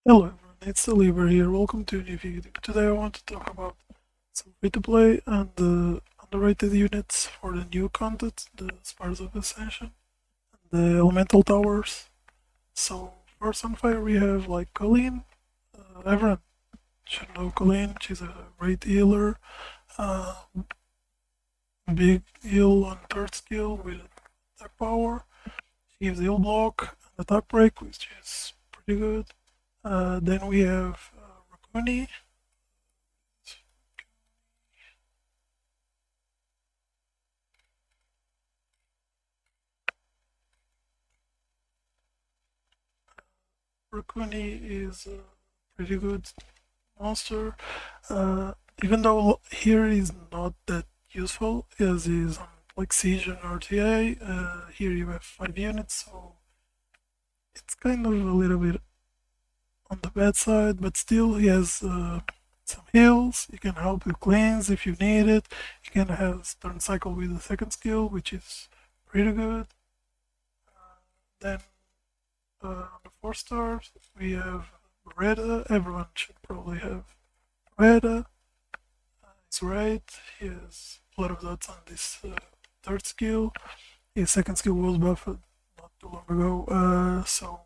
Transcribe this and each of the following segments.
Hello everyone, it's Oliver here. Welcome to a new video. Today I want to talk about some free-to-play and underrated units for the new content, the Spires of Ascension, and the Elemental Towers. So first on fire we have like Colleen. Everyone should know Colleen. She's a great healer. Uh, Big heal on third skill with attack power. She gives heal block and attack break, which is pretty good. Then we have Rakuni. Rakuni is a pretty good monster, even though here is not that useful as is on like Siege and RTA. Here you have 5 units, so it's kind of a little bit on the bad side, but still he has some heals. He can help with cleans if you need it. He can have turn cycle with the second skill, which is pretty good. Then on the 4 stars we have Beretta. Everyone should probably have Beretta. It's great. He has a lot of dots on this third skill. His second skill was buffed not too long ago, so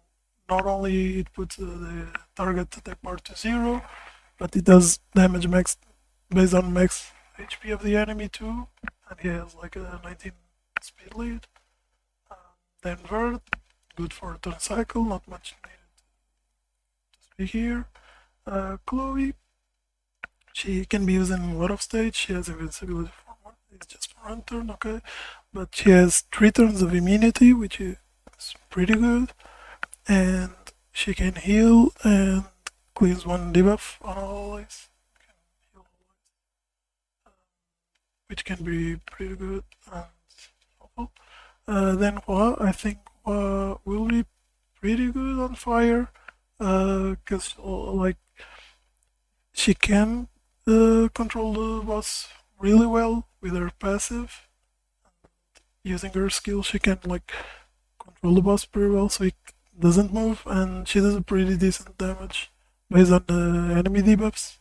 not only it puts the target attack bar to 0, but it does damage max based on max HP of the enemy too, and he has like a 19 speed lead. Then Vert, good for turn cycle, not much needed to speak here. Chloe, she can be used in a lot of stages. She has invincibility for one, it's just for one turn, okay, but she has 3 turns of immunity, which is pretty good, and she can heal and clears 1 debuff on all allies, which can be pretty good and helpful. Then Hua, I think Hua will be pretty good on fire, because like she can control the boss really well with her passive. Using her skill, she can like control the boss pretty well, so he doesn't move, and she does a pretty decent damage based on the enemy debuffs.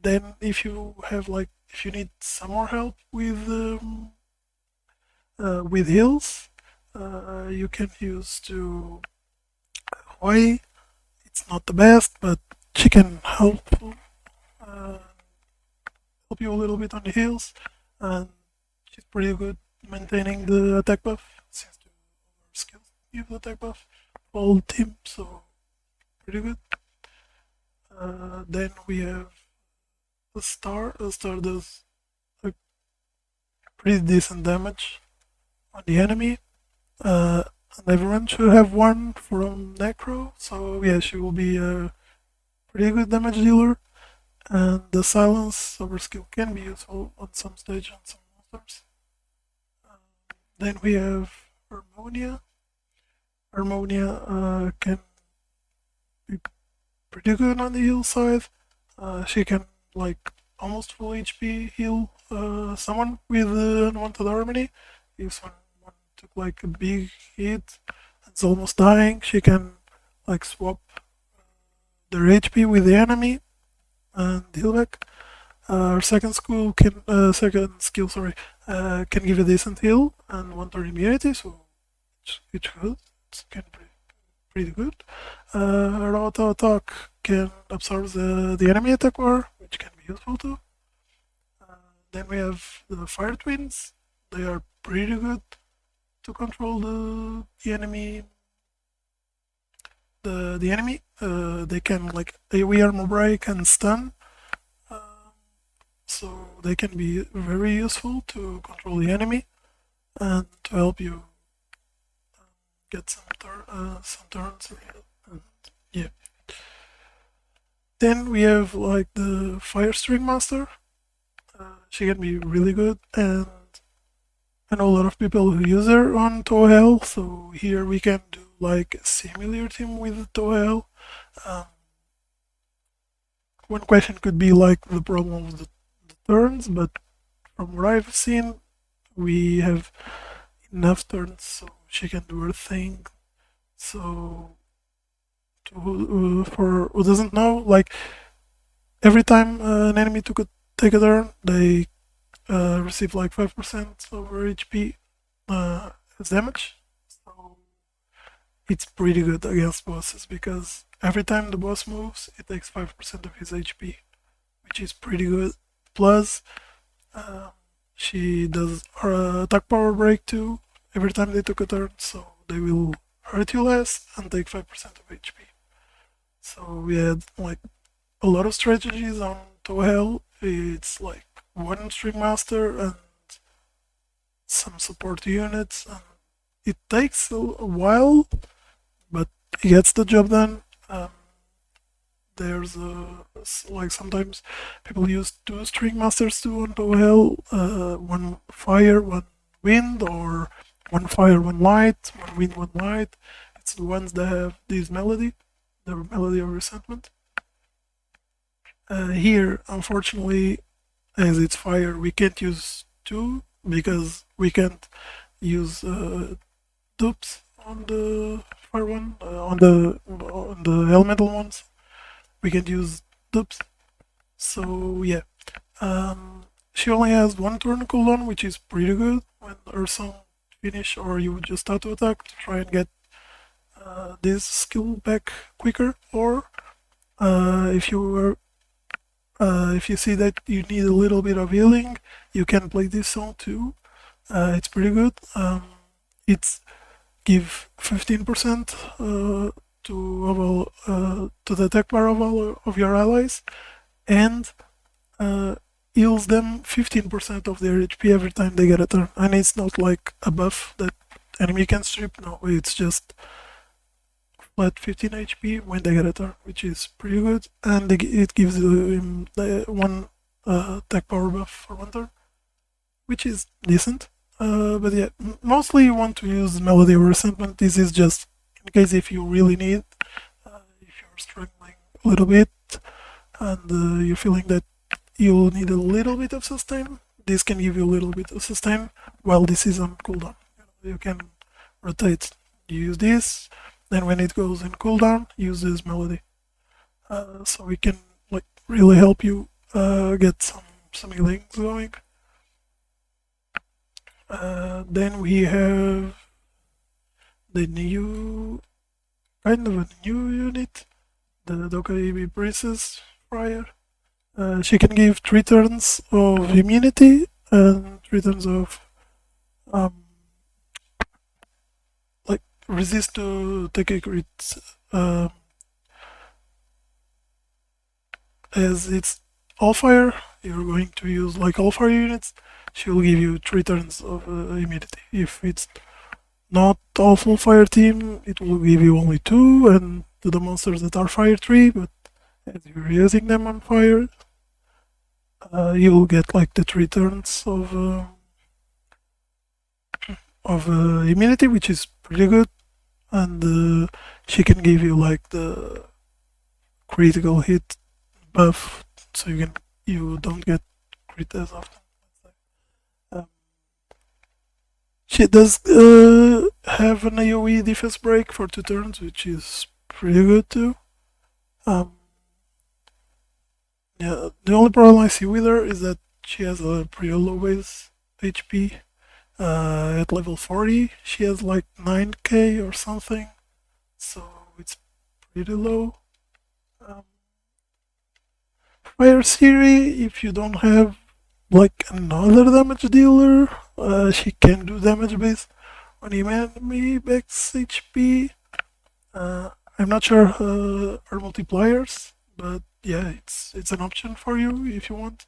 Then, if you need some more help with heals, you can use to Hawaii. It's not the best, but she can help you a little bit on the heals, and she's pretty good maintaining the attack buff since the other skills give the attack buff whole team, so pretty good. Then we have a star. A star does a pretty decent damage on the enemy. And everyone should have one from Necro, so yeah, she will be a pretty good damage dealer. And the silence of her skill can be useful on some stage on some monsters. Then we have Harmonia. Harmonia can be pretty good on the heal side. She can like almost full HP heal someone with unwanted harmony. If someone took like a big hit and is almost dying, she can like swap their HP with the enemy and heal back. Her second skill can give a decent heal and 1 turn immunity, so it's good. It can be pretty good. Her auto attack can absorb the enemy attack bar, which can be useful too. Then we have the Fire Twins. They are pretty good to control the enemy. The enemy. They can like AoE armor break and stun. So they can be very useful to control the enemy and to help you get some turns. And yeah. Then we have like the Fire String Master. She can be really good, and I know a lot of people who use her on Tohel, so here we can do like a similar team with Tohel. One question could be like the problem with the turns, but from what I've seen, we have enough turns so she can do her thing. So for who doesn't know, like every time an enemy take a turn, they receive like 5% over HP as damage. So it's pretty good against bosses because every time the boss moves, it takes 5% of his HP, which is pretty good. Plus, uh, she does her attack power break too every time they took a turn, so they will hurt you less and take 5% of HP. So we had like a lot of strategies on Tohel. It's like one string master and some support units, and it takes a while, but it gets the job done. There's like sometimes people use two string masters too on Tohel, one fire, one wind, or one fire, one light, one wind, one light. It's the ones that have this melody, the melody of resentment. Here, unfortunately, as it's fire, we can't use two because we can't use dupes on the fire one, on the elemental ones. We can't use dupes. So yeah, she only has one turn cooldown, which is pretty good when her song finish, or you just auto attack to try and get this skill back quicker. Or if you see that you need a little bit of healing, you can play this song too. It's pretty good. It's give 15% to the attack bar of all of your allies, and heals them 15% of their HP every time they get a turn. And it's not like a buff that enemy can strip. No, it's just flat 15 HP when they get a turn, which is pretty good. And it gives him one attack power buff for one turn, which is decent. But yeah, mostly you want to use Melody or Resentment. This is just in case if you really need, if you're struggling a little bit and you're feeling that you'll need a little bit of sustain. This can give you a little bit of sustain while this is on cooldown. You can rotate. You use this, then when it goes in cooldown, use this Melody. So it can like really help you get some healings going. Then we have the new, kind of a new unit, the Dokaibi Princess Friar. She can give 3 turns of immunity and 3 turns of like resist to take a crit. As it's all fire, you're going to use like all fire units. She will give you 3 turns of immunity. If it's not all full fire team, it will give you only 2, and to the monsters that are fire 3, but as you're using them on fire, you will get like the 3 turns of immunity, which is pretty good. And she can give you like the critical hit buff, so you don't get crit as often. She does have an AoE defense break for 2 turns, which is pretty good too. Yeah, the only problem I see with her is that she has a pretty low base HP. At level 40, she has like 9k or something, so it's pretty low. Fire Siri, if you don't have like another damage dealer, she can do damage based on enemy max HP. I'm not sure her multipliers, but yeah, it's an option for you if you want.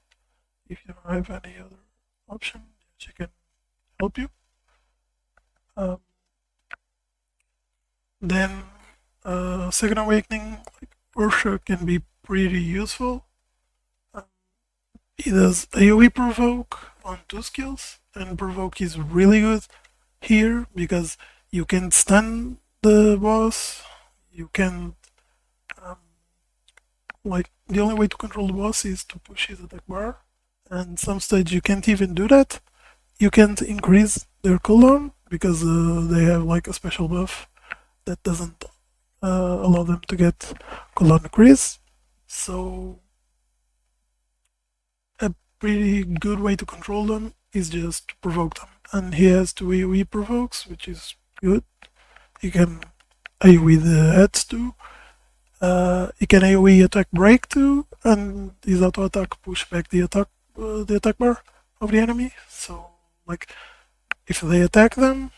If you don't have any other option, she can help you. Then Second Awakening, like Ursha, can be pretty useful. He does AoE provoke on 2 skills, and provoke is really good here because you can stun the boss. You can like the only way to control the boss is to push his attack bar, and some stage you can't even do that. You can't increase their cooldown because they have like a special buff that doesn't allow them to get cooldown increase. So a pretty good way to control them is just to provoke them. And he has 2 AoE provokes, which is good. You can AoE the heads too. You can AoE attack break too, and his auto attack push back the attack bar of the enemy. So like if they attack them,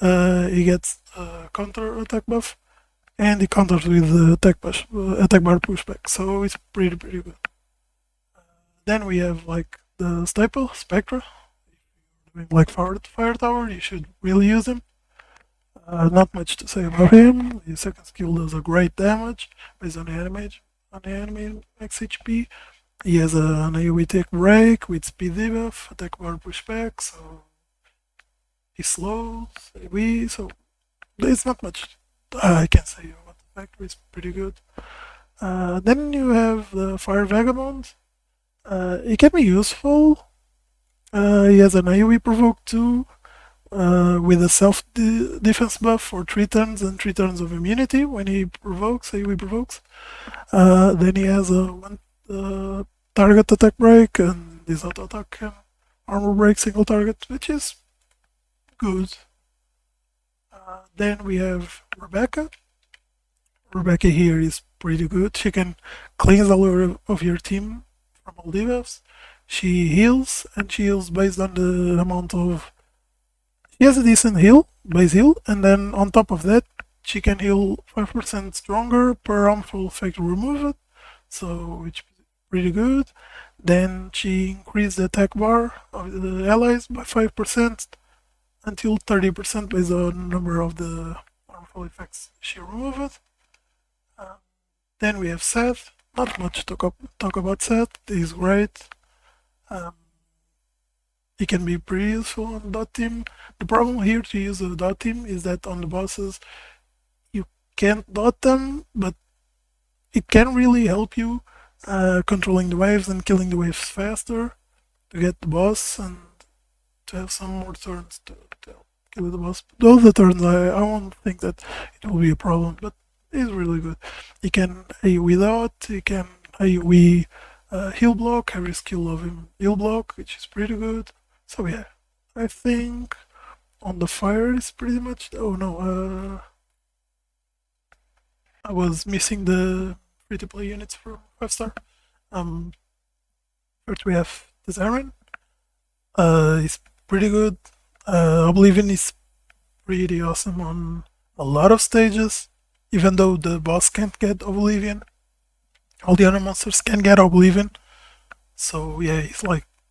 he gets a counter attack buff, and he counters with the attack bar pushback. So it's pretty good. Then we have like the staple Spectra. If you're doing like fire tower, you should really use him. Not much to say about him. His second skill does a great damage based on the enemy max HP. He has an AoE tech break with speed debuff, attack bar pushback, so he slows AoE, so there's not much I can say about the factory. It's pretty good. Then you have the Fire Vagabond. It can be useful. He has an AoE provoke too, with a self-defense buff for 3 turns and 3 turns of immunity when he AoE provokes. Then he has a 1 target attack break, and this auto attack can armor break single target, which is good. Then we have Rebecca. Rebecca here is pretty good. She can cleanse all of your team from all debuffs. She heals, and she heals based on the amount of... She has a decent base heal, and then on top of that, she can heal 5% stronger per harmful effect removed, so which is pretty good. Then she increased the attack bar of the allies by 5% until 30% based on number of the harmful effects she removed. Then we have Seth. Not much to talk about Seth. He's great. He can be pretty useful on dot team. The problem here to use a dot team is that on the bosses you can't dot them, but it can really help you controlling the waves and killing the waves faster to get the boss and to have some more turns to kill the boss. Those the turns I won't think that it will be a problem, but it's really good. He can AoE dot, he can AoE heal block, every skill of him heal block, which is pretty good. So yeah, I think on the fire is pretty much... Oh no, I was missing the free-to-play units for 5-star. First we have the Zarin. He's pretty good. Oblivion is pretty awesome on a lot of stages, even though the boss can't get Oblivion. All the other monsters can get Oblivion. So yeah,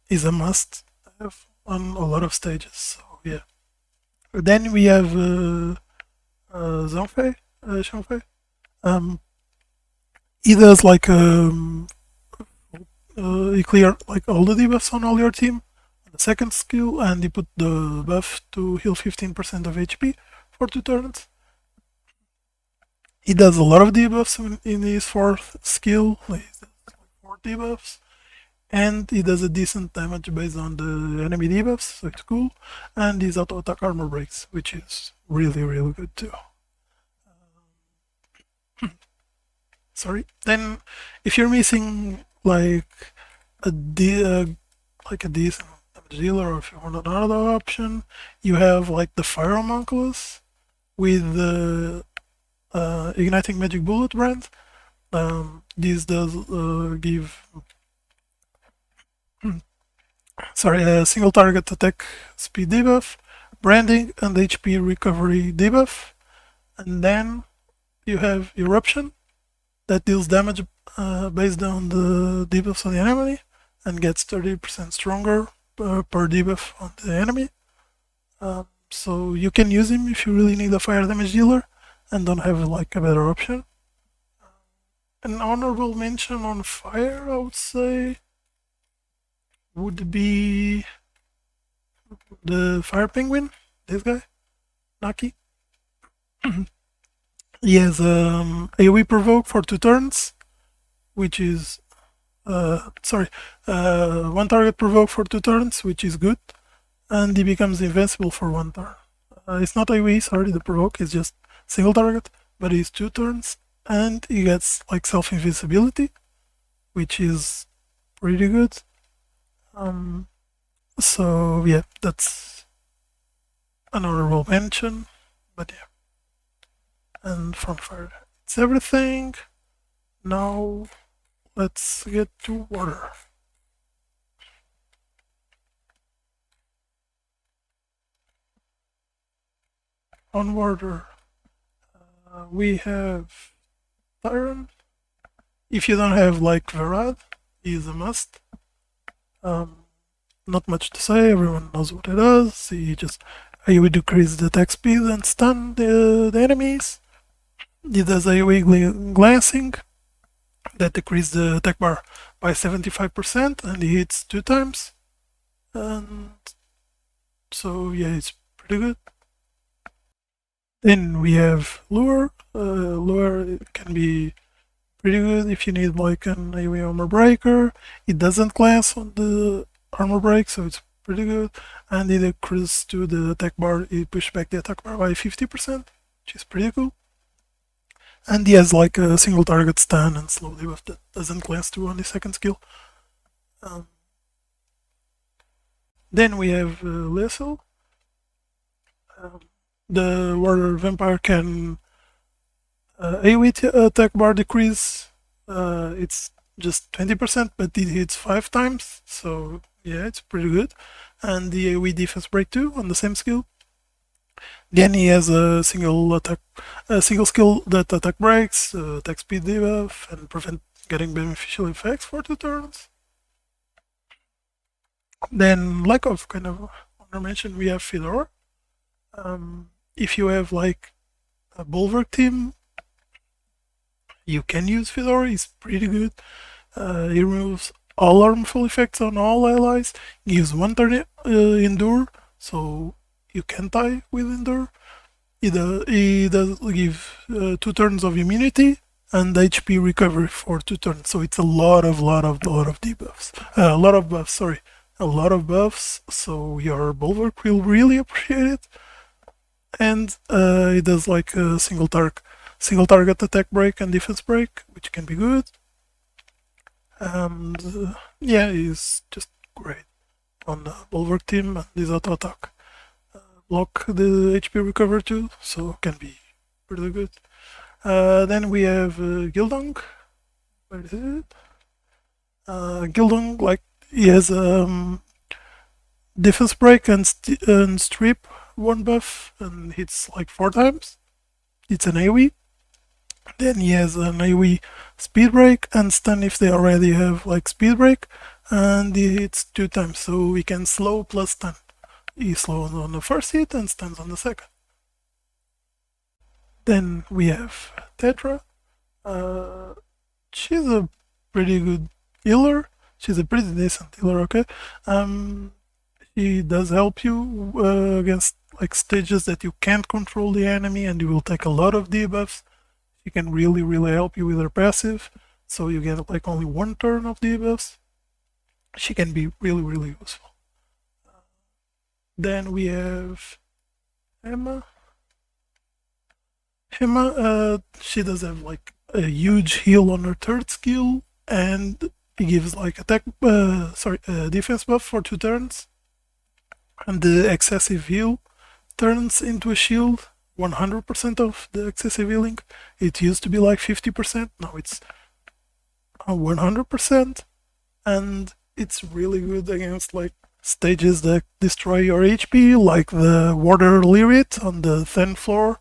he's a must have on a lot of stages. So yeah. Then we have Xiangfei. He does like he clear like all the debuffs on all your team. The second skill, and he put the buff to heal 15% of HP for 2 turns. He does a lot of debuffs in his 4th skill, like 4 debuffs, and he does a decent damage based on the enemy debuffs, so it's cool. And his auto attack armor breaks, which is really good too. Sorry. Then, if you're missing like a decent damage dealer, or if you want another option, you have like the Fire Homunculus with the Igniting Magic Bullet brand. This does give a single target attack speed debuff, branding, and HP recovery debuff. And then you have Eruption that deals damage based on the debuffs on the enemy and gets 30% stronger per debuff on the enemy. So you can use him if you really need a fire damage dealer and don't have like a better option. An honorable mention on fire, I would say, would be the Fire Penguin, this guy, Naki. He has AoE provoke for 2 turns, which is 1 target provoke for 2 turns, which is good, and he becomes invincible for 1 turn. It's not AoE, sorry, the provoke is just single target, but he's 2 turns, and he gets like self-invisibility, which is pretty good. So yeah, that's an honorable mention, but yeah. And from fire, it's everything. Now let's get to water. On water, we have Tyron. If you don't have like Verad, he is a must. Not much to say, everyone knows what it does. He would decrease the attack speed and stun the enemies. He does AoE glancing that decreases the attack bar by 75% and he hits 2 times. And so yeah, it's pretty good. Then we have Lure. Lure can be pretty good if you need like an AoE armor breaker. It doesn't glance on the armor break, so it's pretty good. And it decreases to the attack bar, it pushes back the attack bar by 50%, which is pretty cool. And he has like a single target stun and slow debuff that doesn't glance to on the second skill. Then we have Lethal. The Warrior Vampire can AoE attack bar decrease. It's just 20%, but it hits 5 times, so yeah, it's pretty good. And the AoE defense break too on the same skill. Then he has a single skill that attack breaks, attack speed debuff, and prevent getting beneficial effects for 2 turns. Then, like I've kind of mentioned, we have Fedora. If you have like a Bulwark team, you can use Fedora. He's pretty good. He removes all harmful effects on all allies. Gives 1 turn endure, so you can tie with endure. He does give 2 turns of immunity and HP recovery for 2 turns. So it's a lot of debuffs. A lot of buffs. Sorry, a lot of buffs. So your Bulwark will really appreciate it. And it does like a single target attack break and defense break, which can be good. And yeah, it's just great on the Bulwark team, and this auto attack block the HP recover too, so can be pretty good. Then we have Gildong. Where is it? Gildong, like, he has defense break and strip 1 buff and hits like 4 times. It's an AoE. Then he has an AoE speed break and stun if they already have like speed break, and he hits 2 times, so we can slow plus stun. He slows on the first hit and stuns on the second. Then we have Tetra. She's a pretty good healer. She's a pretty decent healer, okay? She does help you against like stages that you can't control the enemy and you will take a lot of debuffs. She can really help you with her passive, so you get like only 1 turn of debuffs. She can be really useful. Then we have Emma. She does have like a huge heal on her 3rd skill, and it gives like defense buff for 2 turns. And the excessive heal turns into a shield. 100% of the excessive healing. It used to be like 50%, now it's 100%, and it's really good against like stages that destroy your HP, like the Water Lyrit on the 10th floor.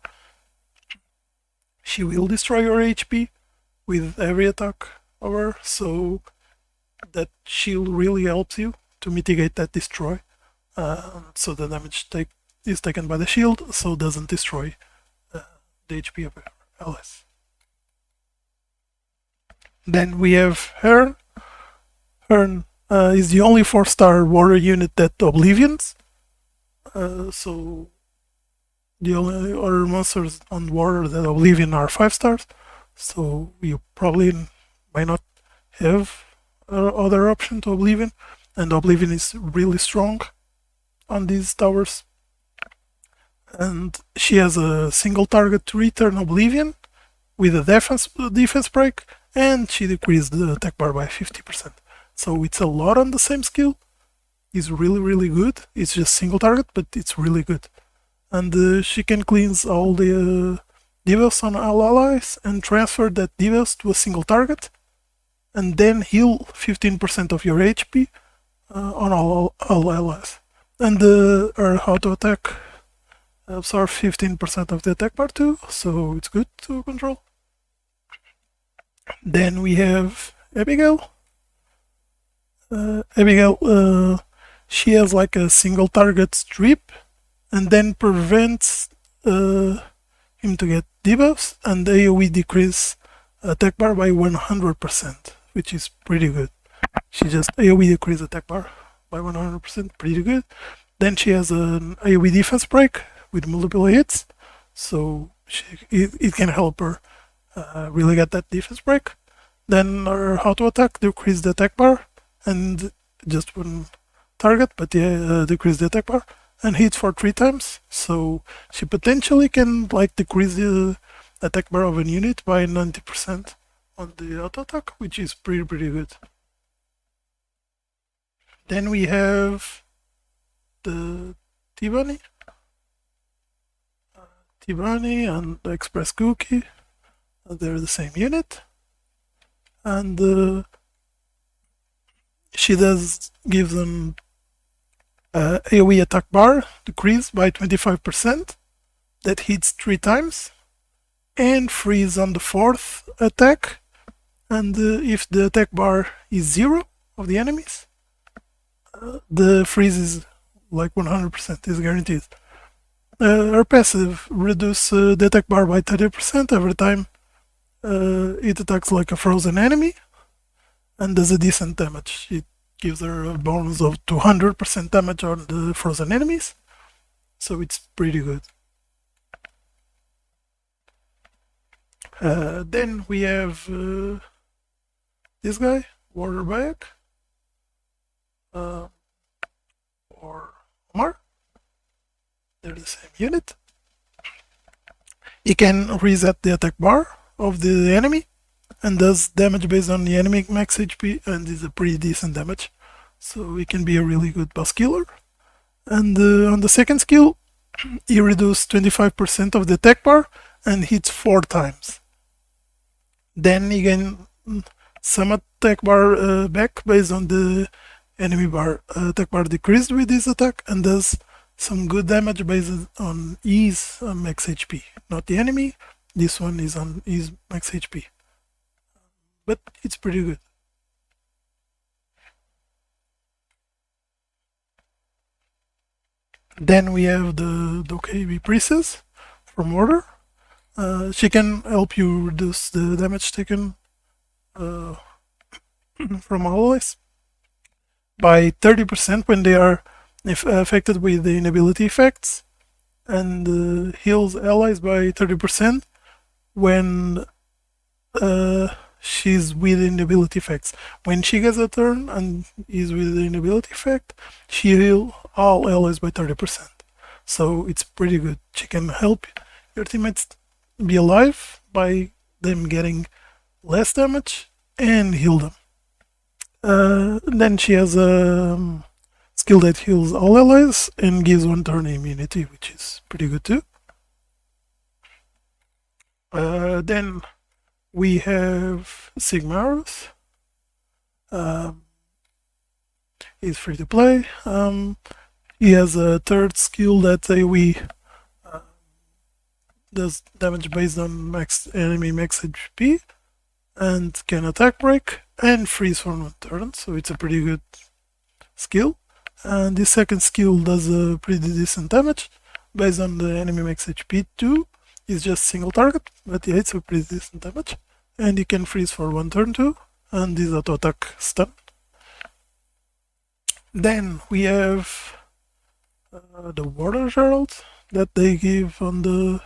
She will destroy your HP with every attack of her, so that shield really helps you to mitigate that destroy. So the damage is taken by the shield, so doesn't destroy the HP of your allies. Then we have Hearn. Hearn is the only 4-star warrior unit that oblivions. So the only other monsters on warrior that oblivion are 5 stars. So you probably might not have other option to oblivion, and oblivion is really strong on these towers. And she has a single target to return oblivion, with a defense break, and she decreased the attack bar by 50%. So it's a lot on the same skill. It's really good. It's just single target, but it's really good. And she can cleanse all the debuffs on all allies and transfer that debuffs to a single target, and then heal 15% of your HP on all allies. And her auto attack absorbs 15% of the attack bar too, so it's good to control. Then we have Abigail. Abigail, she has like a single target strip, and then prevents him to get debuffs, and AoE decrease attack bar by 100%, which is pretty good. She just AoE decrease attack bar by 100%, pretty good. Then she has an AoE defense break with multiple hits, so it can help her really get that defense break. Then her auto attack decrease the attack bar, and just one target, but yeah, decrease the attack bar, and hits for 3 times, so she potentially can like decrease the attack bar of a unit by 90% on the auto attack, which is pretty good. Then we have the T-Bunny. T-Bunny and the Express Cookie, they're the same unit, and she does give them AoE attack bar decrease by 25%, that hits 3 times, and freeze on the 4th attack, and if the attack bar is 0 of the enemies, the freeze is like 100%, is guaranteed. Her passive reduces the attack bar by 30% every time it attacks like a frozen enemy, and does a decent damage. It gives her a bonus of 200% damage on the frozen enemies, so it's pretty good. Then we have this guy, Waterbag, or Omar. They're the same unit. He can reset the attack bar of the enemy, and does damage based on the enemy max HP, and is a pretty decent damage, so it can be a really good boss killer. And on the second skill, he reduces 25% of the attack bar and hits 4 times. Then he gains some attack bar back based on the enemy bar attack bar decreased with this attack, and does some good damage based on his max HP, not the enemy. This one is on his max HP, but it's pretty good. Then we have the Dokebi Priestess from Order. She can help you reduce the damage taken from allies by 30% when they are affected with the inability effects, and heals allies by 30% when she's with inability effects. When she gets a turn and is with the inability effect, she heals all allies by 30%. So it's pretty good. She can help your teammates be alive by them getting less damage and heal them. Then she has a skill that heals all allies and gives 1 turn immunity, which is pretty good too. Then we have Sigmarus. He's free to play. He has a 3rd skill that AoE does damage based on enemy max HP, and can attack break and freeze for 1 turn, so it's a pretty good skill. And the 2nd skill does a pretty decent damage based on the enemy max HP too. It's just single target, but yeah, it's a pretty decent damage. And you can freeze for 1 turn too, and this auto attack stun. Then we have the Water Herald that they give on the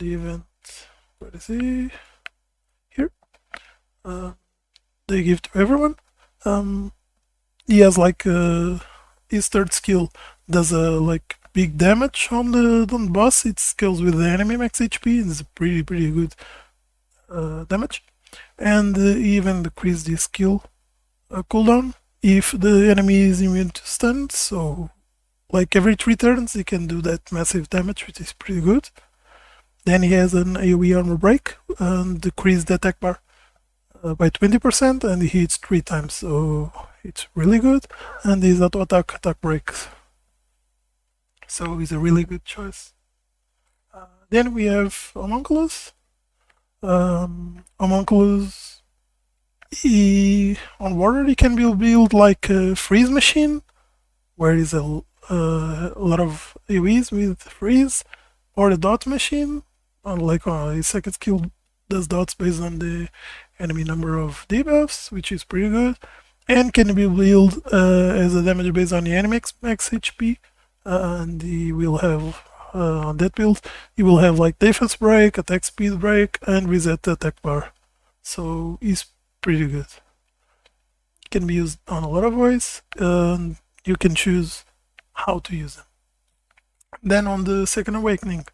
event. Where is he? Here. They give to everyone. He has like his 3rd skill does a like big damage on the boss. It scales with the enemy max HP, and it's pretty good damage. And even decrease the skill cooldown if the enemy is immune to stun. So like every 3 turns he can do that massive damage, which is pretty good. Then he has an AoE armor break and decrease the attack bar by 20%, and he hits 3 times, so it's really good. And his auto attack breaks, so he's a really good choice. Then we have Homunculus. Homunculus, on water he can be built like a freeze machine, where is a lot of AoEs with freeze, or a dot machine, like his second skill does dots based on the enemy number of debuffs, which is pretty good, and can be built as a damage based on the enemy max HP, and he will have on that build he will have like defense break, attack speed break, and reset the attack bar, so he's pretty good. Can be used on a lot of ways, and you can choose how to use them. Then on the second awakening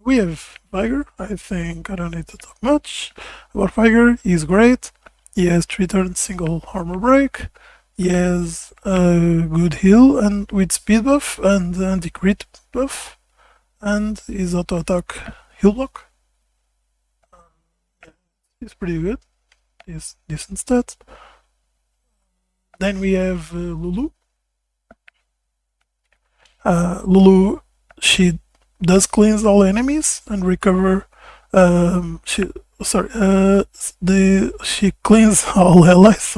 we have Vigor. I think I don't need to talk much about Vigor. He's great. He has 3 turns single armor break. He has a good heal and with speed buff and anti-crit buff, and his auto attack heal block. He's pretty good. He's decent stats. Then we have Lulu. Lulu, she does cleanse all enemies and recover. She cleans all allies,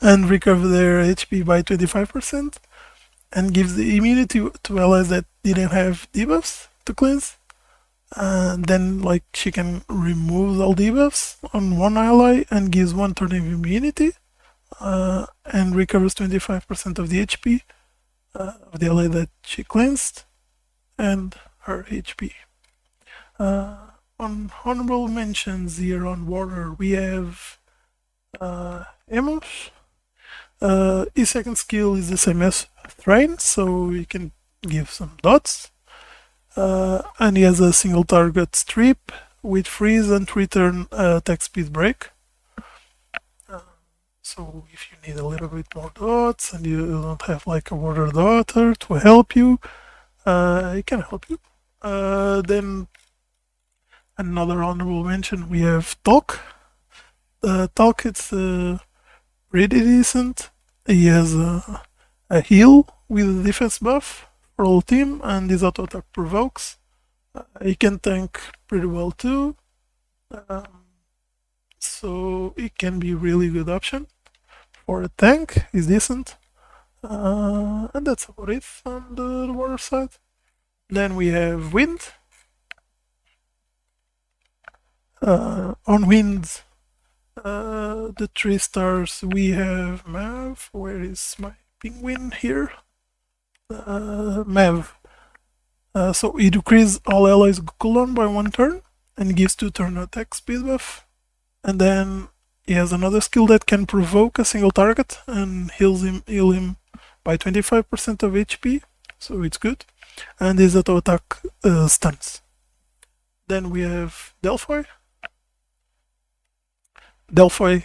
and recover their HP by 25%, and gives the immunity to allies that didn't have debuffs to cleanse. And then like she can remove all debuffs on one ally and gives 1 turn of immunity, and recovers 25% of the HP of the ally that she cleansed and her HP. On honorable mentions here on water we have Emos. His second skill is the same as Thrain, so he can give some dots. And he has a single target strip with freeze and 3 turn attack speed break. So if you need a little bit more dots and you don't have like a water daughter to help you, it can help you. Then another honorable mention, we have Talk. Talk, it's pretty decent. He has a heal with a defense buff for all team, and his auto attack provokes. He can tank pretty well too, so it can be a really good option for a tank. Is decent, and that's about it on the water side. Then we have Wind. On Wind, the 3 stars we have Mav. Where is my penguin here? Mav. So he decreases all allies cooldown by 1 turn and gives 2 turn attack speed buff. And then he has another skill that can provoke a single target and heal him by 25% of HP, so it's good. And his auto attack stuns. Then we have Delphi. Delphi,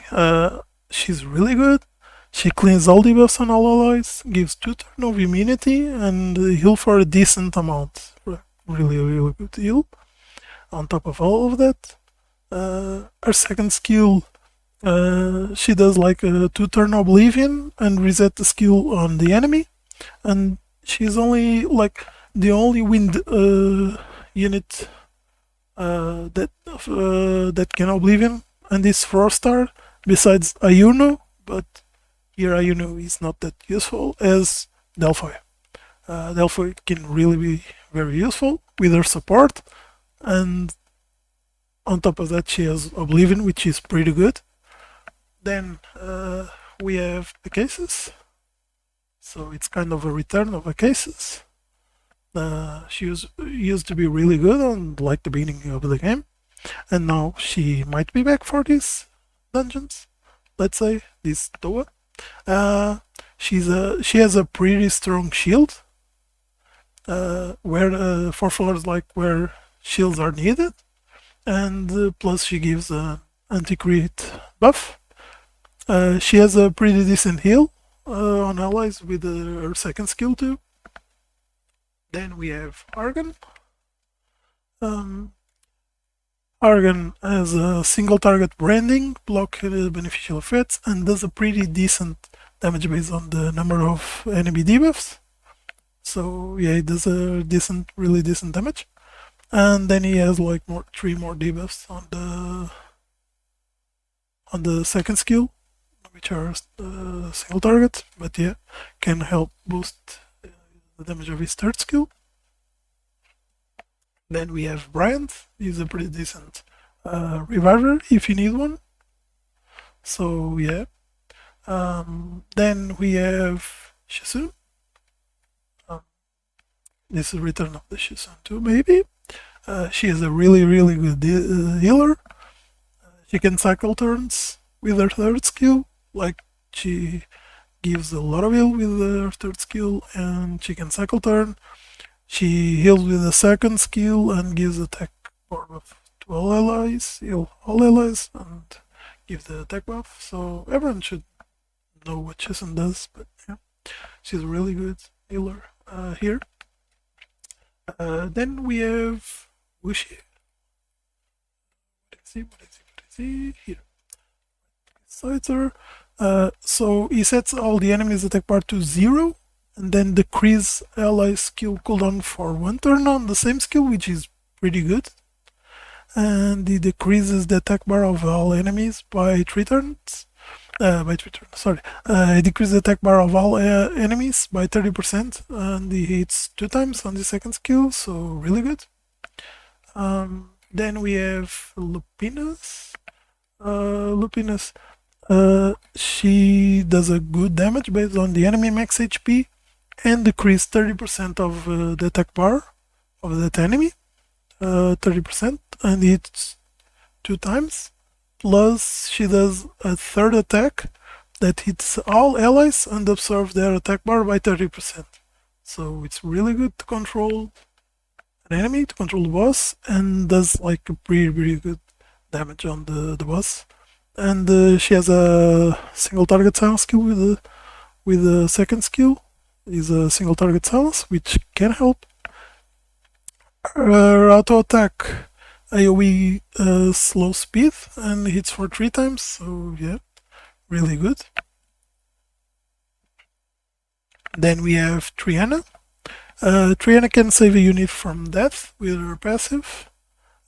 she's really good. She cleans all debuffs on all allies, gives 2 turn of immunity, and heal for a decent amount. Really good heal. On top of all of that, her second skill, she does like a 2 turn oblivion and reset the skill on the enemy. And she's only like the only wind unit that can oblivion, and is 4-star besides Ayuno, but here Ayuno is not that useful as Delphi. Delphi can really be very useful with her support, and on top of that she has Oblivion, which is pretty good. Then we have the cases, so it's kind of a return of a cases. She used to be really good on like the beginning of the game, and now she might be back for these dungeons. Let's say this Toa. She has a pretty strong shield, where 4 floors like where shields are needed, and plus she gives an anti-crit buff. She has a pretty decent heal on allies with her second skill too. Then we have Argon. Argon has a single target branding, block beneficial effects, and does a pretty decent damage based on the number of enemy debuffs. So yeah, it does a decent, really decent damage. And then he has like 3 more debuffs on the second skill, which are single target, but yeah, can help boost the damage of his third skill. Then we have Bryant. He's a pretty decent reviver if you need one. So yeah. Then we have Shisun. This is Return of the Shisun too, maybe. She is a really, really good healer. She can cycle turns with her third skill. Like, she gives a lot of heal with her third skill, and she can cycle turn. She heals with the second skill and gives attack buff to all allies, heal all allies, and give the attack buff. So everyone should know what Shisun does, but yeah, she's a really good healer here. Then we have Wuxi. What is he? Here. Besides her. So he sets all the enemies attack bar to 0, and then decrease ally skill cooldown for 1 turn on the same skill, which is pretty good. And he decreases the attack bar of all enemies by 3 turns. He decreases the attack bar of all enemies by 30%, and he hits 2 times on the second skill, so really good. Then we have Lupinus. She does a good damage based on the enemy max HP and decrease 30% of the attack bar of that enemy, 30%, and hits 2 times. Plus, she does a third attack that hits all allies and absorbs their attack bar by 30%. So it's really good to control an enemy, to control the boss, and does like a pretty good damage on the boss. And she has a single target silence skill with the second skill. Is a single target silence, which can help. Her auto attack AoE slow speed and hits for 3 times, so yeah, really good. Then we have Triana. Triana can save a unit from death with her passive,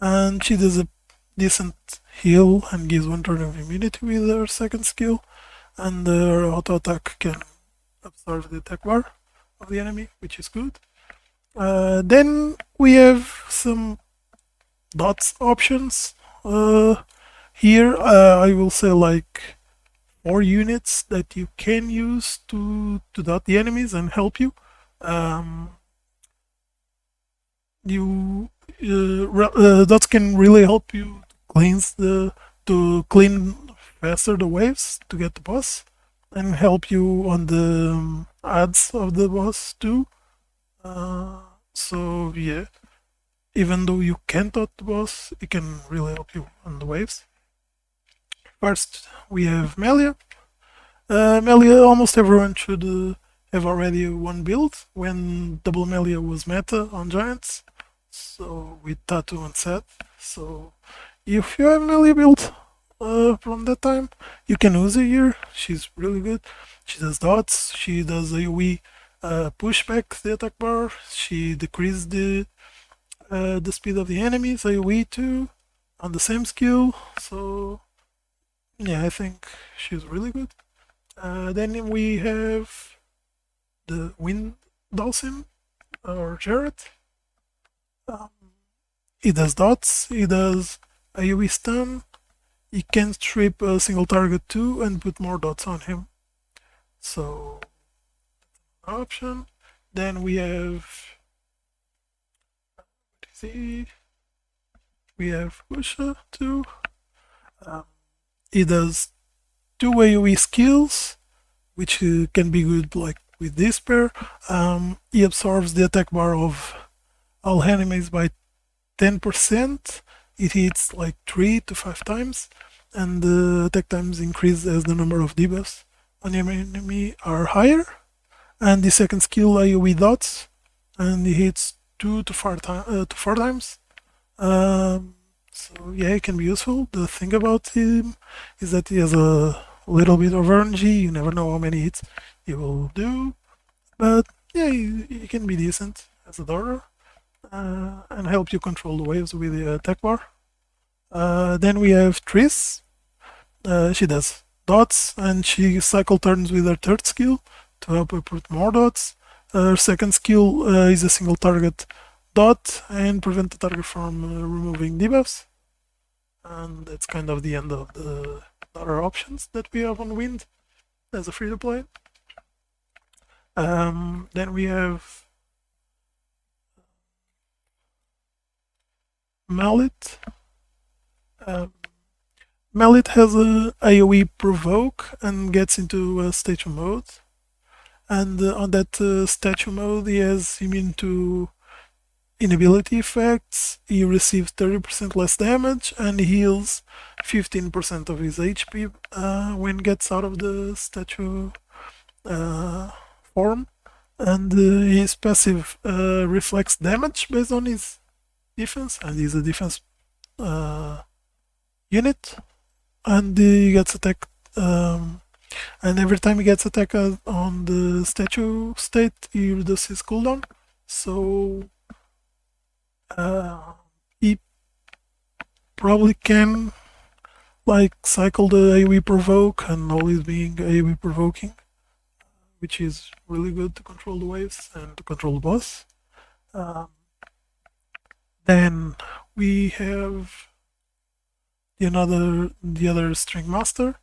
and she does a decent heal and gives 1 turn of immunity with her second skill, and her auto attack can absorb the attack bar of the enemy, which is good. Then we have some dots options. Here I will say like 4 units that you can use to dot the enemies and help you. Dots can really help you to clean faster the waves to get the boss, and help you on the ads of the boss too. So yeah, even though you can't dot the boss, it can really help you on the waves. First, we have Melia. Melia, almost everyone should have already one build when double Melia was meta on Giants. So with Tattoo and Set. So if you have Melia build from that time, you can use her here. She's really good. She does dots. She does AoE push back the attack bar. She decreases the speed of the enemies AoE too on the same skill. So yeah, I think she's really good. Then we have the Wind Dawson or Jarrett. He does dots, he does AoE stun, he can strip a single target too and put more dots on him. So, option. Then we have, we have Usha too. He does 2 AoE skills, which can be good like with Despair. He absorbs the attack bar of all enemies by 10%. It hits like 3 to 5 times, and the attack times increase as the number of debuffs on the enemy are higher. And the second skill, AoE dots, and it hits 2 to 4 times. So yeah, it can be useful. The thing about him is that he has a little bit of RNG. You never know how many hits he will do, but yeah, he can be decent as a daughter and help you control the waves with the attack bar. Then we have Triss. She does dots, and she cycle turns with her third skill to help her put more dots. Her second skill is a single target dot and prevent the target from removing debuffs. And that's kind of the end of the other options that we have on Wind as a free-to-play. Then we have Mallet. Mallet has a AoE provoke and gets into a statue mode. And on that statue mode, he has immune to inability effects. He receives 30% less damage and heals 15% of his HP when gets out of the statue form. And his passive reflects damage based on his defense, and he's a defense unit. And he gets attacked. And every time he gets attacked on the statue state, he reduces his cooldown. So he probably can like cycle the AoE provoke and always being AoE provoking, which is really good to control the waves and to control the boss. Then we have the other string master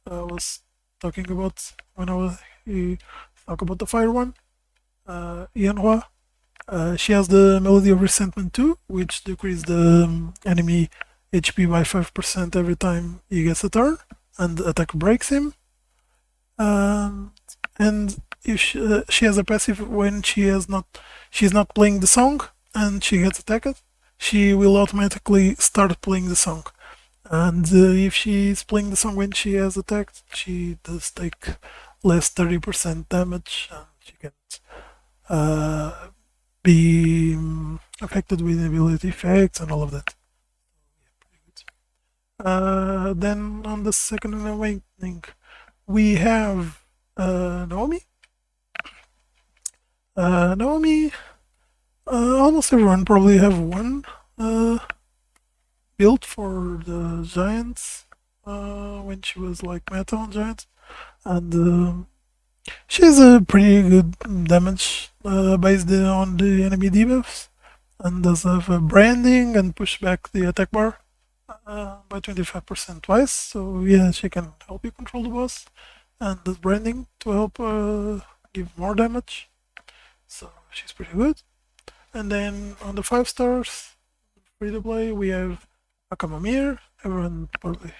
I was talking about when I was talk about the fire one, Yanhua. She has the Melody of Resentment too, which decreases the enemy HP by 5% every time he gets a turn, and the attack breaks him. And if she has a passive when she's not playing the song and she gets attacked, she will automatically start playing the song. And if she's playing the song when she has attacked, she does take less 30% damage, and she can be affected with ability effects and all of that. Then on the second awakening, we have Naomi. Naomi, almost everyone probably have one built for the Giants when she was like meta on Giants, and she has a pretty good damage based on the enemy debuffs, and does have a branding and push back the attack bar by 25% twice. So yeah, she can help you control the boss, and does branding to help give more damage. So she's pretty good. And then on the 5 stars free to play, we have Akamamir. Everyone probably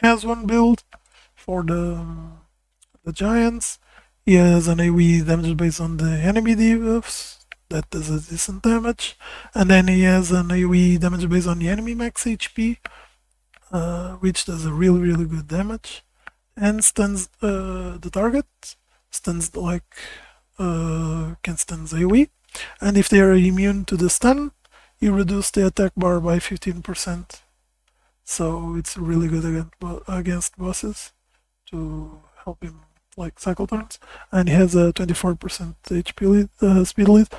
has one build for the Giants. He has an AoE damage based on the enemy debuffs that does a decent damage, and then he has an AoE damage based on the enemy max HP, which does a really good damage, and stuns the target. Stuns like can stun AoE, and if they are immune to the stun, you reduce the attack bar by 15%. So it's really good against bosses to help him like cycle turns, and he has a 24% HP lead, speed lead,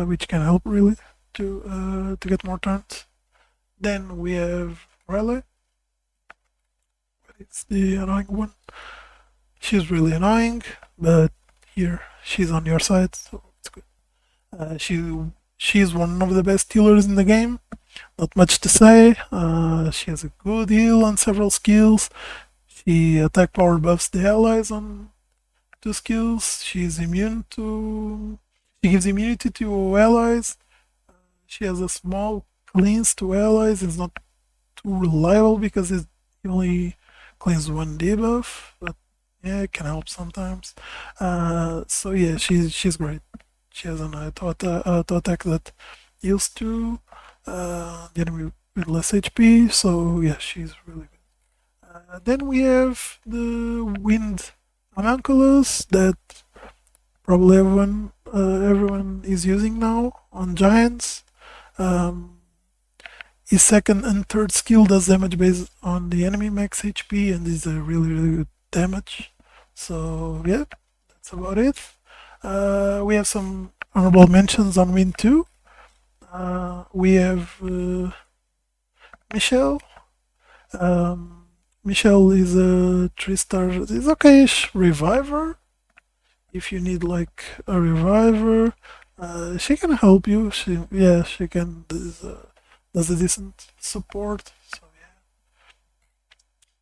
which can help really to get more turns. Then we have Riley. It's the annoying one. She's really annoying, but here she's on your side, so it's good. She's one of the best healers in the game. Not much to say. She has a good heal on several skills. She attack power buffs the allies on 2 skills. She gives immunity to allies. She has a small cleanse to allies. It's not too reliable because it only cleans 1 debuff, but yeah, it can help sometimes. So yeah, she's great. She has an auto attack that used to the enemy with less HP. So yeah, she's really good. Then we have the wind homunculus that probably everyone is using now on giants. Um, his second and third skill does damage based on the enemy max HP and is a really good damage. So yeah, that's about it. We have some honorable mentions on Win 2. We have Michelle. Michelle is a 3-star, is okay-ish reviver. If you need like a reviver, she can help you. She can does a decent support. So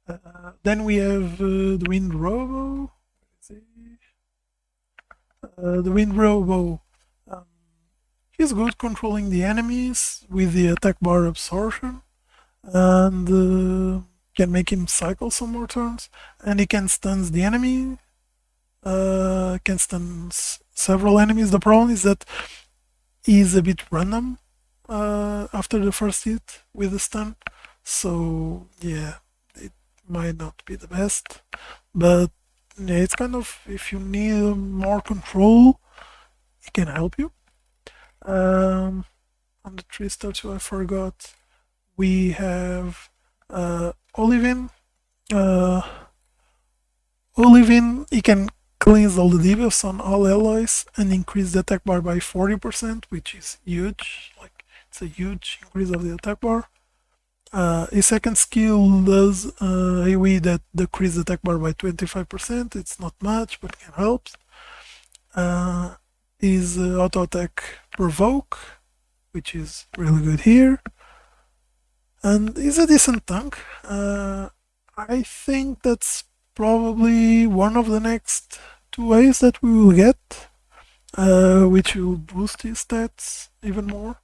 yeah. Then we have the Wind Robo. The Wind Robo. Um, he's good controlling the enemies with the attack bar absorption, and can make him cycle some more turns, and he can stun the enemy. Can stun several enemies. The problem is that he's a bit random after the first hit with the stun, so yeah, it might not be the best, but yeah, it's kind of, if you need more control, it can help you. On the 3-star I forgot, we have Olivin. Olivin, he can cleanse all the debuffs on all allies and increase the attack bar by 40%, which is huge. Like, it's a huge increase of the attack bar. His second skill does AoE that decreases the attack bar by 25%. It's not much, but can help. His auto attack provoke, which is really good here. And he's a decent tank. I think that's probably one of the next 2 ways that we will get, which will boost his stats even more.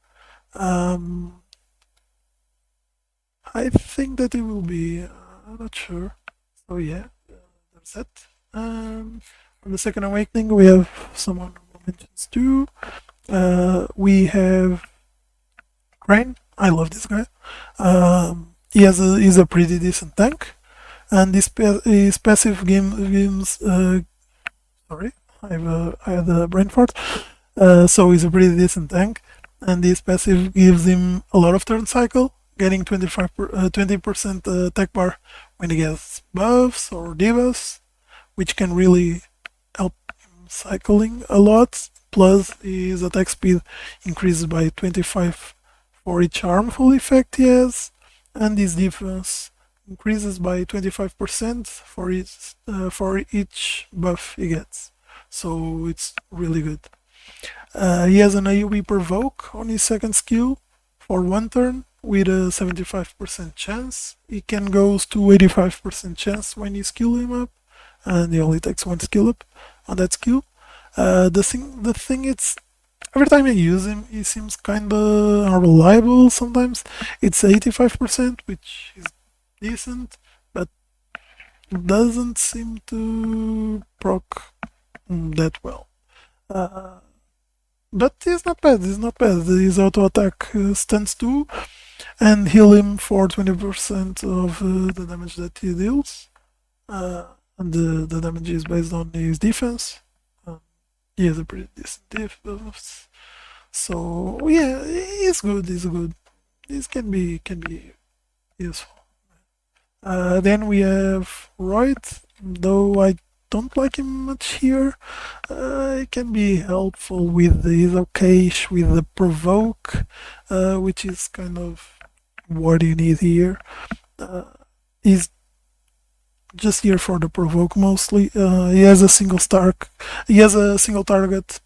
I think that it will be, I'm not sure. So yeah, that's it. On the second awakening, we have some honorable mentions too. We have Crane. I love this guy. He's a pretty decent tank, and his passive games. Sorry, I had a brain fart. So he's a pretty decent tank, and this passive gives him a lot of turn cycle, getting 20% attack bar when he gets buffs or debuffs, which can really help him cycling a lot. Plus, his attack speed increases by 25 for each harmful effect he has, and his defense increases by 25% for each buff he gets. So it's really good. He has an AoE provoke on his second skill for 1 turn with a 75% chance. He can go to 85% chance when you skill him up, and he only takes 1 skill up on that skill. The thing is, every time I use him, he seems kinda unreliable sometimes. It's 85%, which is decent, but doesn't seem to proc that well. But he's not bad, His auto attack stuns too, and heal him for 20% of the damage that he deals. And the damage is based on his defense. He has a pretty decent defense. So yeah, he's good. This can be useful. Then we have Royd, though I don't like him much here. It can be helpful with his okayish with the provoke, which is kind of what you need here. He's just here for the provoke mostly. He has a single target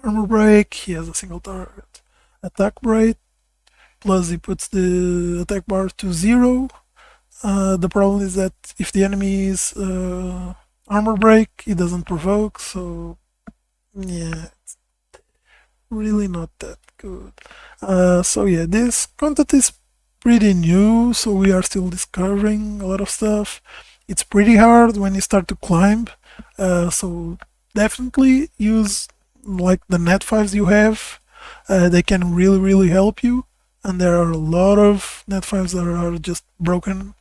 armor break. He has a single target attack break. Plus, he puts the attack bar to 0. The problem is that if the enemy is armor break, it doesn't provoke, so yeah, it's really not that good. So yeah, this content is pretty new, so we are still discovering a lot of stuff. it's pretty hard when you start to climb. So definitely use like the net 5s you have. They can really help you. And there are a lot of net 5s that are just broken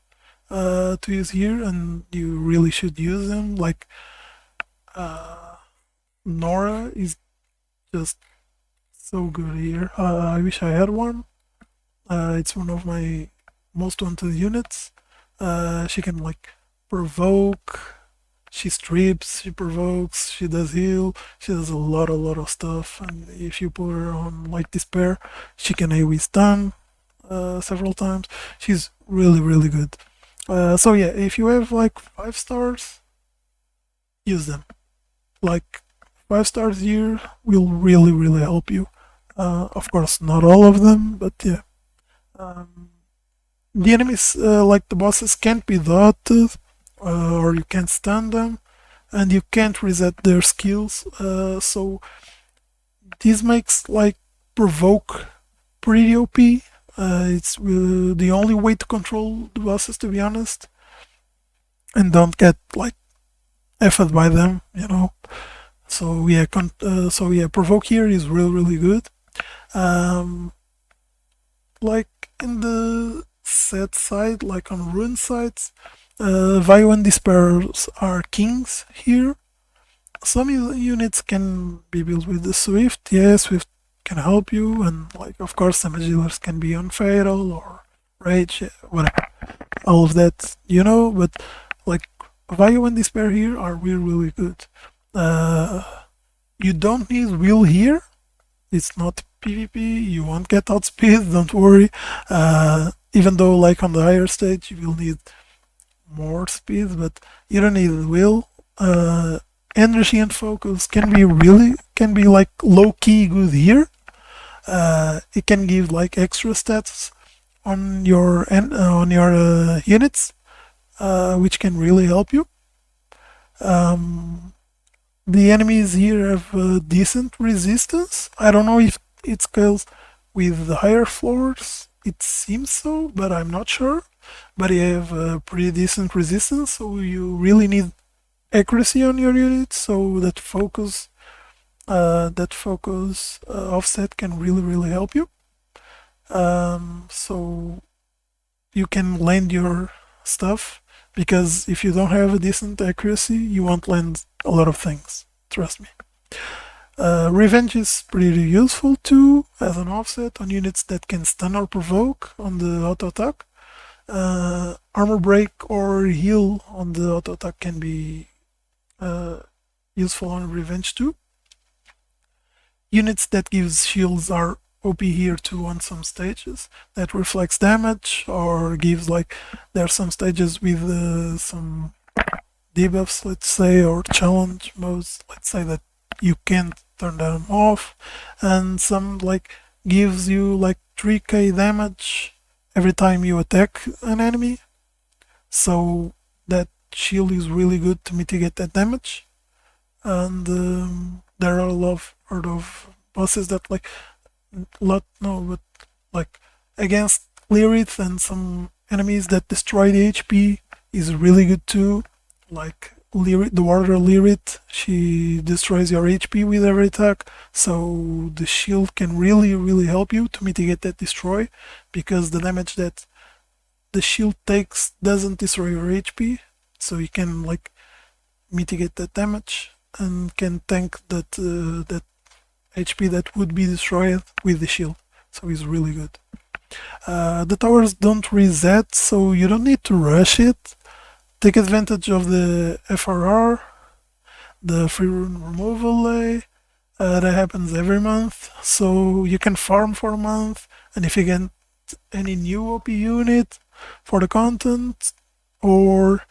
to use here, and you really should use them. Like Nora is just so good here. I wish I had one. It's one of my most wanted units. She can like provoke, she strips, she provokes, she does heal, she does a lot of stuff. And if you put her on like despair, she can AoE stun several times. She's really good. So yeah, if you have like 5 stars, use them. Like 5 stars here will really help you. Of course, not all of them, but yeah. The enemies, like the bosses, can't be dotted, or you can't stun them, and you can't reset their skills. So this makes like provoke pretty OP. It's the only way to control the bosses, to be honest, and don't get like effed by them, you know. So yeah, provoke here is really good. Like in the set side, like on rune sides, Vio and Despairs are kings here. Some units can be built with the Swift. Yeah, Swift can help you, and like of course damage dealers can be on Fatal or Rage, whatever. All of that, you know, but like Vio and Despair here are really good. You don't need Will here. It's not PvP. You won't get outspeed. Don't worry. Even though like on the higher stage you will need more speed, but you don't need Will. Energy and focus can be like low key good here. It can give like extra stats on your units, which can really help you. The enemies here have decent resistance. I don't know if it scales with the higher floors. It seems so, but I'm not sure. But you have pretty decent resistance, so you really need accuracy on your units. So that focus offset can really help you. So you can land your stuff, because if you don't have a decent accuracy, you won't land a lot of things. Trust me. Revenge is pretty useful too as an offset on units that can stun or provoke on the auto attack. Armor break or heal on the auto attack can be useful on revenge too. Units that gives shields are OP here too on some stages. That reflects damage, or gives like there are some stages with some debuffs, let's say, or challenge modes, let's say, that you can't turn them off, and some like gives you like 3k damage every time you attack an enemy. So that shield is really good to mitigate that damage. And there are a lot of bosses that like like against Lyrit and some enemies that destroy the HP is really good too. Like Lyrit, the Warrior Lyrit, she destroys your HP with every attack, so the shield can really help you to mitigate that destroy, because the damage that the shield takes doesn't destroy your HP, so you can like mitigate that damage and can tank that HP that would be destroyed with the shield. So it's really good. The towers don't reset, so you don't need to rush it. Take advantage of the FRR, the free rune removal day. That happens every month, so you can farm for a month, and if you get any new OP unit for the content, or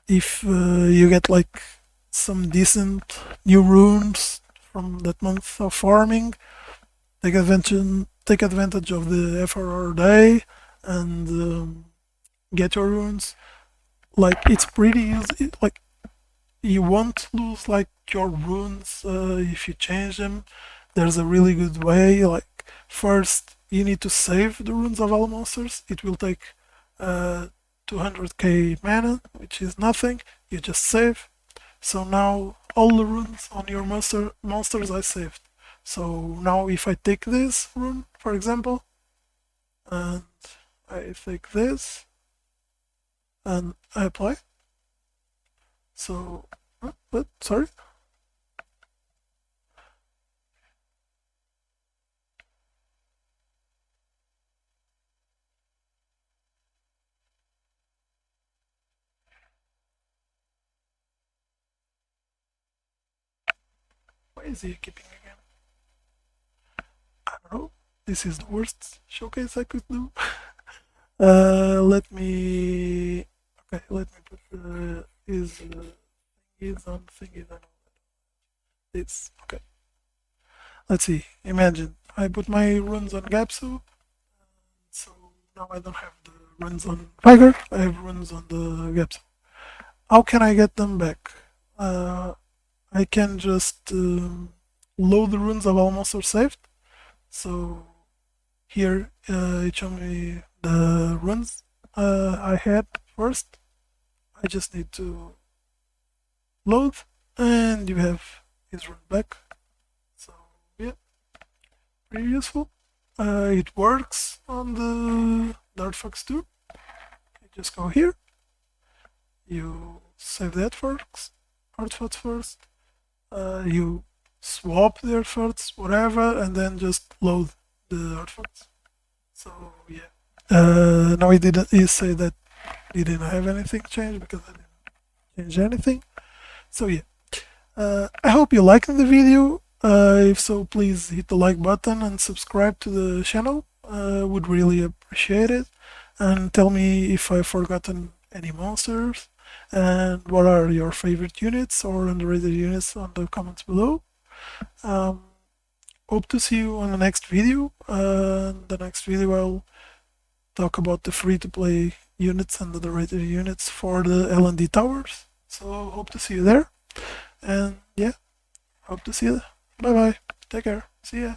if you get like some decent new runes from that month of farming, take advantage of the FRR day and get your runes. Like it's pretty easy. Like you won't lose like your runes if you change them. There's a really good way. Like first you need to save the runes of all monsters. It will take 2 200k mana, which is nothing. You just save. So now all the runes on your monsters I saved. So now if I take this rune, for example, and I take this, and I apply. So, sorry. Why is he keeping again? I don't know. This is the worst showcase I could do. Let me. Okay, let me put his thingies on thingies. I know this. Okay. Let's see. Imagine I put my runes on Gapsu, so now I don't have the runes on Tiger. I have runes on the Gapsu. How can I get them back? I can just load the runes of all monsters saved. So here it showed me the runes I had first. I just need to load, and you have his rune back. So yeah, pretty useful. It works on the artifacts too. You just go here. You save the artifacts first. You swap the artifacts, whatever, and then just load the artifacts. So yeah. Now he say that he didn't have anything changed because I didn't change anything. So yeah. I hope you liked the video. If so, please hit the like button and subscribe to the channel. Would really appreciate it. And tell me if I've forgotten any monsters and what are your favorite units or underrated units on the comments below. Hope to see you on the next video. The next video I'll talk about the free-to-play units and the underrated units for the L&D towers. So hope to see you there. And yeah, hope to see you. Bye bye. Take care. See ya.